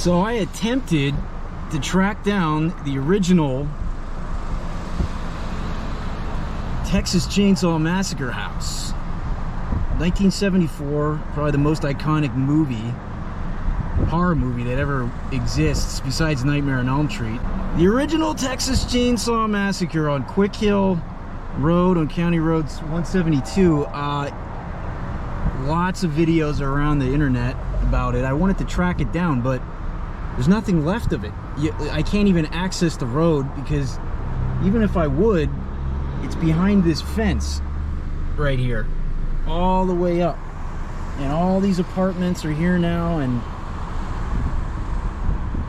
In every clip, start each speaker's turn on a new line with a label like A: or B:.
A: So I attempted to track down the original Texas Chainsaw Massacre house. 1974, probably the most iconic movie, horror movie that ever exists besides Nightmare on Elm Street. The original Texas Chainsaw Massacre on Quick Hill Road on County Road 172. Lots of videos around the internet about it. I wanted to track it down, but there's nothing left of it. I can't even access the road because even if I would, it's behind this fence right here, all the way up. And all these apartments are here now, and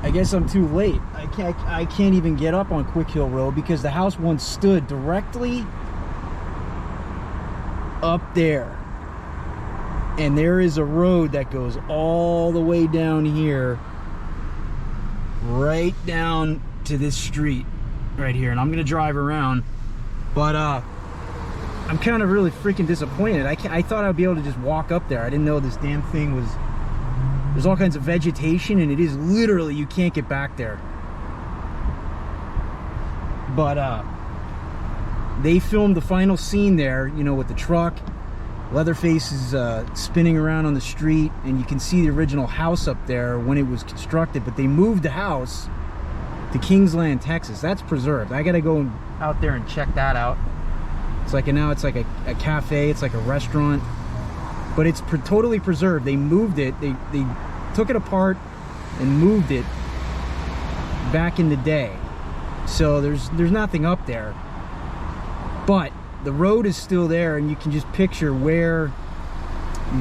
A: I guess I'm too late. I can't even get up on Quick Hill Road because the house once stood directly up there. And there is a road that goes all the way down here, right down to this street right here. And I'm gonna drive around, but I'm kind of really freaking disappointed. I thought I'd be able to just walk up there. I didn't know this damn thing was, there's all kinds of vegetation, and it is literally, you can't get back there. But they filmed the final scene there, you know, with the truck. Leatherface is spinning around on the street, and you can see the original house up there when it was constructed, but they moved the house to Kingsland, Texas. That's preserved. I gotta go out there and check that out. It's like now it's like a cafe, it's like a restaurant, but it's totally preserved. They moved it, they took it apart and moved it back in the day. So there's nothing up there, but the road is still there, and you can just picture where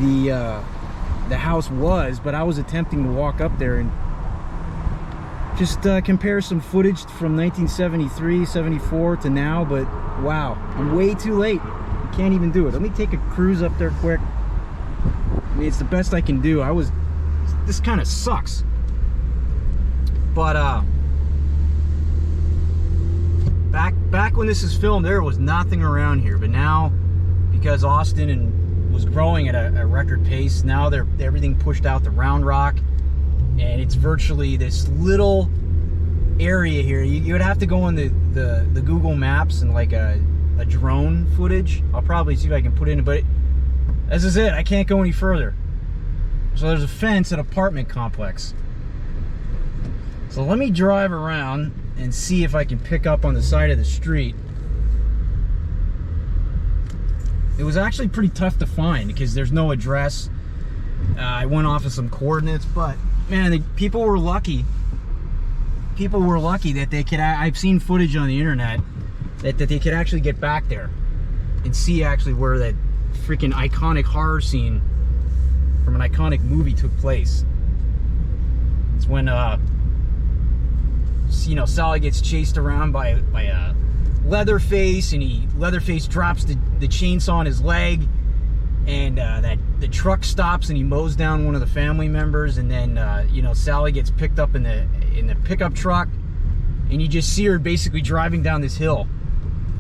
A: the house was. But I was attempting to walk up there and just compare some footage from 1973, 74 to now, but wow, I'm way too late. I can't even do it. Let me take a cruise up there quick. I mean, it's the best I can do. This kind of sucks. But back when this is filmed, there was nothing around here, but now, because Austin was growing at a record pace, now everything pushed out to Round Rock, and it's virtually this little area here. You would have to go on the Google Maps and like a drone footage. I'll probably see if I can put in, but this is it. I can't go any further. So there's a fence, an apartment complex. So let me drive around and see if I can pick up on the side of the street. It was actually pretty tough to find because there's no address. I went off of some coordinates, but man, people were lucky. People were lucky that they could, I've seen footage on the internet that they could actually get back there and see actually where that freaking iconic horror scene from an iconic movie took place. It's when you know, Sally gets chased around by a Leatherface, and Leatherface drops the chainsaw on his leg, and the truck stops, and he mows down one of the family members, and then you know, Sally gets picked up in the pickup truck, and you just see her basically driving down this hill.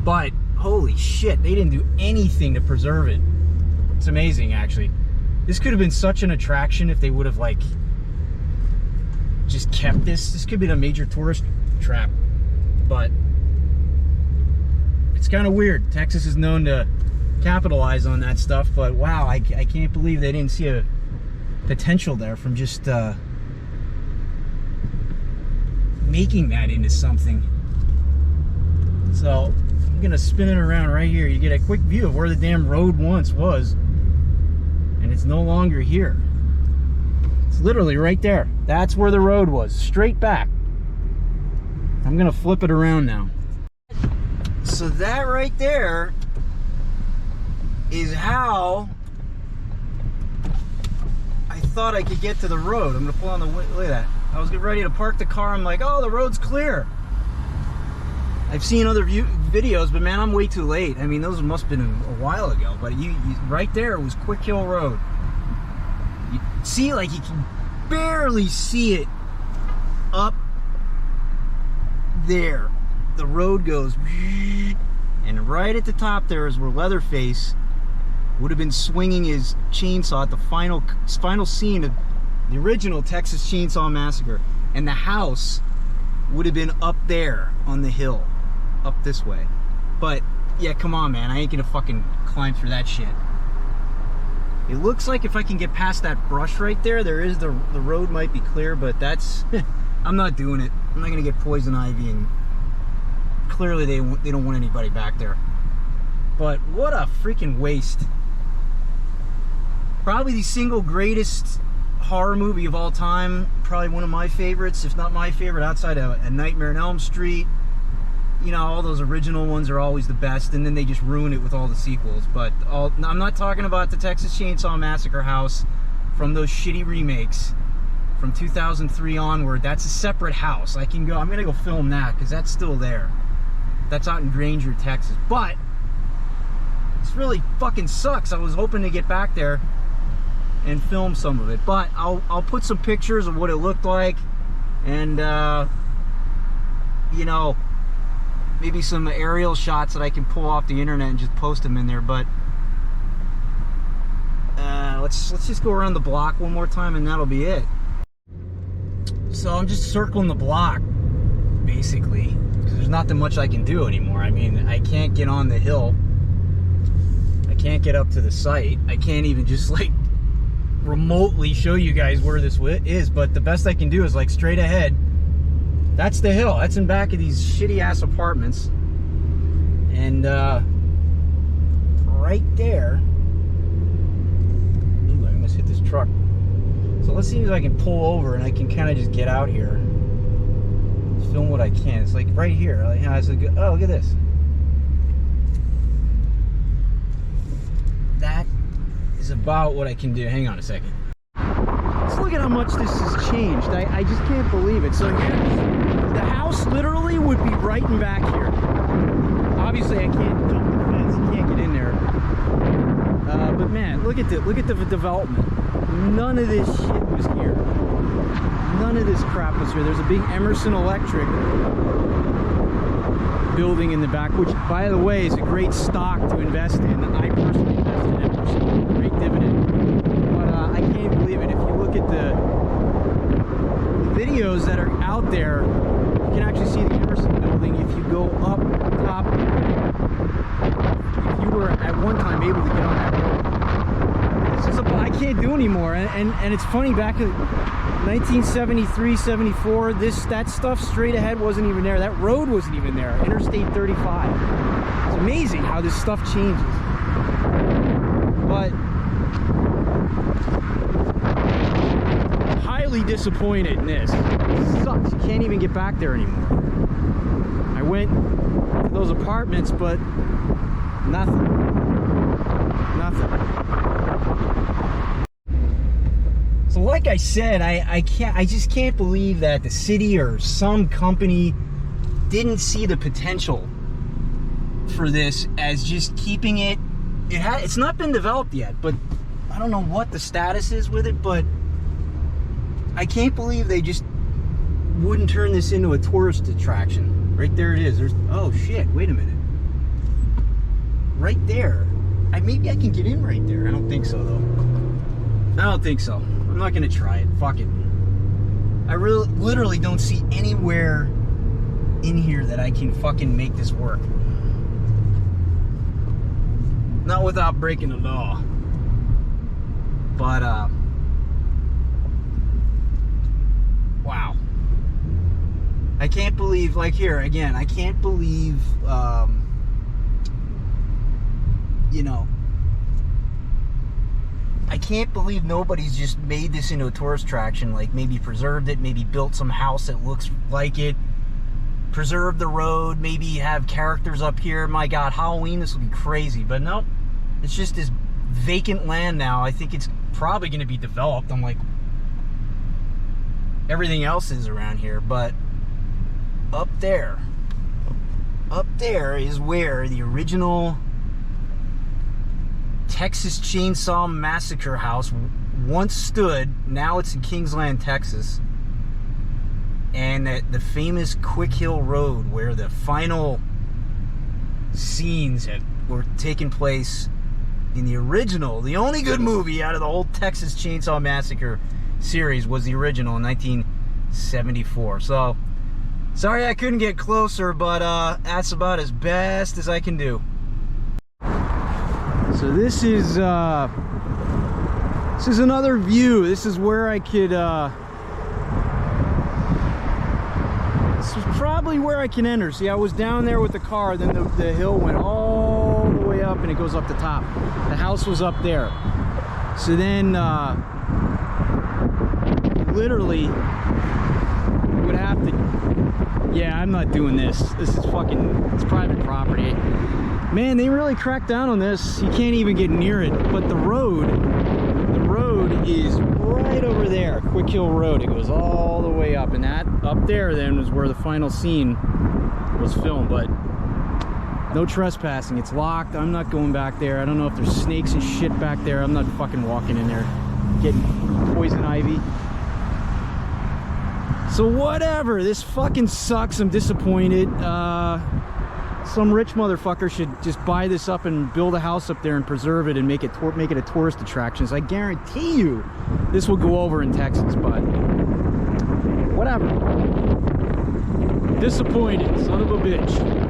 A: But holy shit, they didn't do anything to preserve it. It's amazing, actually. This could have been such an attraction if they would have like just kept this. This could have been a major tourist trap, but it's kind of weird. Texas is known to capitalize on that stuff, but wow, I can't believe they didn't see a potential there from just making that into something. So I'm gonna spin it around right here. You get a quick view of where the damn road once was, and it's no longer here. It's literally right there. That's where the road was, straight back. I'm gonna flip it around now. So that right there is how I thought I could get to the road. I'm gonna pull on the, look at that. I was getting ready to park the car. I'm like, oh, the road's clear. I've seen other videos, but man, I'm way too late. I mean, those must have been a while ago, but you right there was Quick Hill Road. You see, like, you can barely see it up there. The road goes, and right at the top there is where Leatherface would have been swinging his chainsaw at the final scene of The original Texas Chainsaw Massacre. And the house would have been up there on the hill. Up this way. But, yeah, come on, man. I ain't gonna fucking climb through that shit. It looks like if I can get past that brush right there, the road might be clear, but that's... I'm not doing it. I'm not gonna get poison ivy, and clearly they don't want anybody back there. But what a freaking waste. Probably the single greatest horror movie of all time. Probably one of my favorites, if not my favorite, outside of A Nightmare on Elm Street. You know, all those original ones are always the best, and then they just ruin it with all the sequels. But I'm not talking about the Texas Chainsaw Massacre house from those shitty remakes from 2003 onward. That's a separate house. I'm gonna go film that, because that's still there. That's out in Granger, Texas. But this really fucking sucks. I was hoping to get back there and film some of it, but I'll put some pictures of what it looked like, and you know, maybe some aerial shots that I can pull off the internet and just post them in there. But let's just go around the block one more time, and that'll be it. So I'm just circling the block basically, because there's nothing much I can do anymore. I mean, I can't get on the hill, I can't get up to the site, I can't even just like remotely show you guys where this is. But the best I can do is like straight ahead. That's the hill. That's in back of these shitty ass apartments. And right there, ooh, I almost hit this truck. So let's see if I can pull over and I can kind of just get out here, film what I can. It's like right here. Like, oh, look at this. That is about what I can do. Hang on a second. Let's look at how much this has changed. I just can't believe it. So the house literally would be right in back here. Obviously, I can't jump the fence. You can't get in there. But man, look at the development. None of this shit was here. None of this crap was here. There's a big Emerson Electric building in the back, which, by the way, is a great stock to invest in. I personally invest in Emerson. Great dividend. But I can't believe it. If you look at the videos that are out there, you can actually see the Emerson building. If you go up top, if you were at one time able to get on that road, I can't do anymore. And it's funny, back in 1973, 74, that stuff straight ahead wasn't even there. That road wasn't even there. Interstate 35. It's amazing how this stuff changes. But highly disappointed in this. It sucks. You can't even get back there anymore. I went to those apartments, but nothing. Nothing. So like I said, I just can't believe that the city or some company didn't see the potential for this as just keeping it. It's not been developed yet, but I don't know what the status is with it, but I can't believe they just wouldn't turn this into a tourist attraction. Right there it is. Oh shit, wait a minute. Right there. Maybe I can get in right there. I don't think so though. I don't think so. I'm not gonna try it. Fuck it. I literally don't see anywhere in here that I can fucking make this work. Not without breaking the law. But wow. I can't believe, like here again, I can't believe you know, I can't believe nobody's just made this into a tourist attraction, like maybe preserved it, maybe built some house that looks like it, preserved the road, maybe have characters up here. My God, Halloween, this will be crazy. But no, it's just this vacant land now. I think it's probably going to be developed, unlike everything else is around here. But up there is where the original Texas Chainsaw Massacre house once stood. Now it's in Kingsland, Texas. And the famous Quick Hill Road, where the final scenes were taking place in the original, the only good movie out of the whole Texas Chainsaw Massacre series was the original in 1974. So, sorry I couldn't get closer, but that's about as best as I can do. So this is another view. This is where I could this is probably where I can enter. See, I was down there with the car, then the hill went all the way up and it goes up the top. The house was up there. So then literally would have to, yeah, I'm not doing this. This is fucking, it's private property. Man, they really cracked down on this. You can't even get near it. But the road is right over there, Quick Hill Road. It goes all the way up, and that up there then was where the final scene was filmed. But no trespassing. It's locked. I'm not going back there. I don't know if there's snakes and shit back there. I'm not fucking walking in there, getting poison ivy. So whatever. This fucking sucks. I'm disappointed. Some rich motherfucker should just buy this up and build a house up there and preserve it and make it a tourist attraction. So I guarantee you this will go over in Texas, but whatever. Disappointed, son of a bitch.